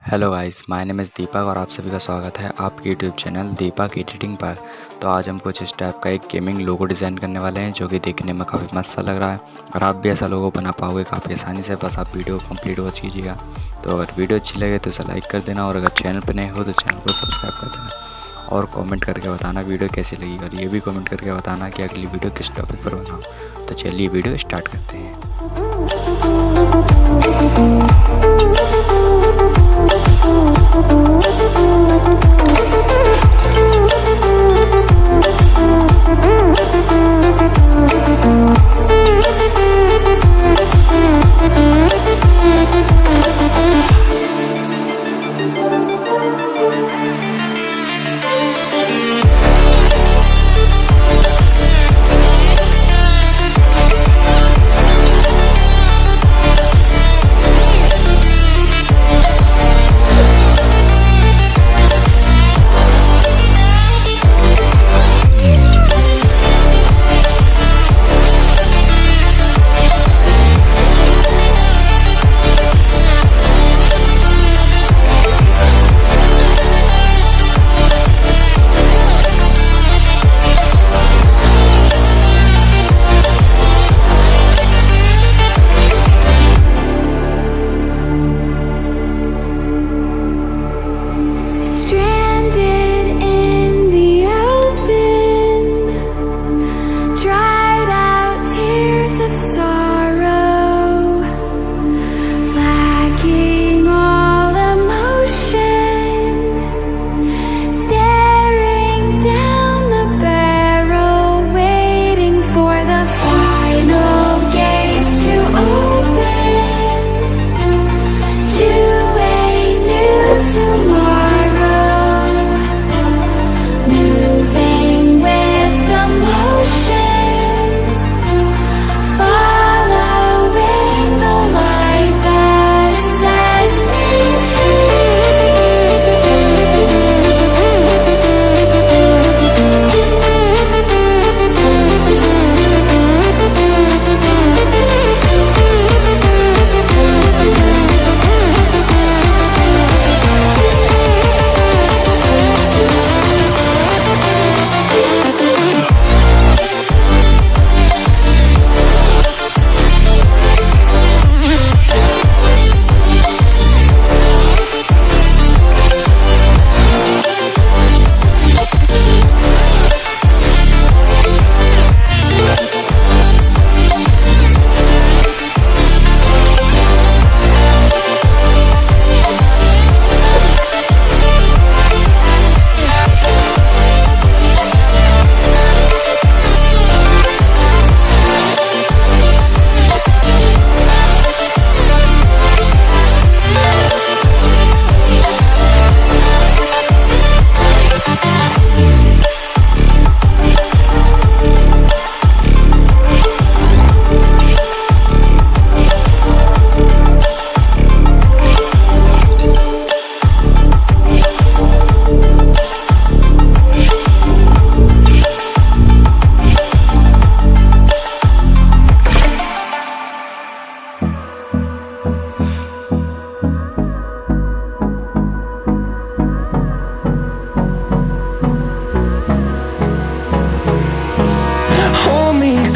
Hello guys, my name is Deepak और आप सभी का स्वागत है आपके यूट्यूब चैनल दीपक एडिटिंग पर। तो आज हम कुछ इस टाइप का एक गेमिंग लोगो डिज़ाइन करने वाले हैं जो कि देखने में काफ़ी मस्त सा लग रहा है और आप भी ऐसा लोगो बना पाओगे काफ़ी आसानी से। बस आप वीडियो को कंप्लीट वॉच कीजिएगा। तो अगर वीडियो अच्छी लगे तो इसे लाइक कर देना और अगर चैनल पर नए हो तो चैनल को सब्सक्राइब कर देना और कॉमेंट करके बताना वीडियो कैसी लगी और ये भी कॉमेंट करके बताना कि अगली वीडियो किस टॉपिक पर बनाऊँ। तो चलिए वीडियो स्टार्ट करते हैं।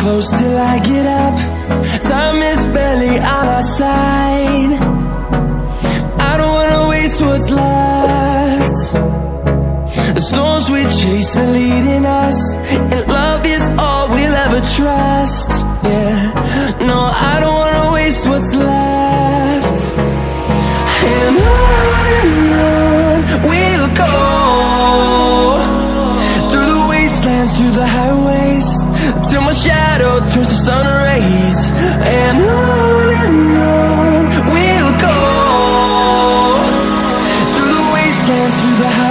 Close till I get up. Time is barely on our side. I don't wanna waste what's left. The storms we chase are leading us, and love is all we'll ever trust. Yeah, no, I don't wanna waste what's left. And on we'll go, through the wastelands, through the highways, till my shadow turns to sun rays. And on we'll go, through the wastelands, through the highways.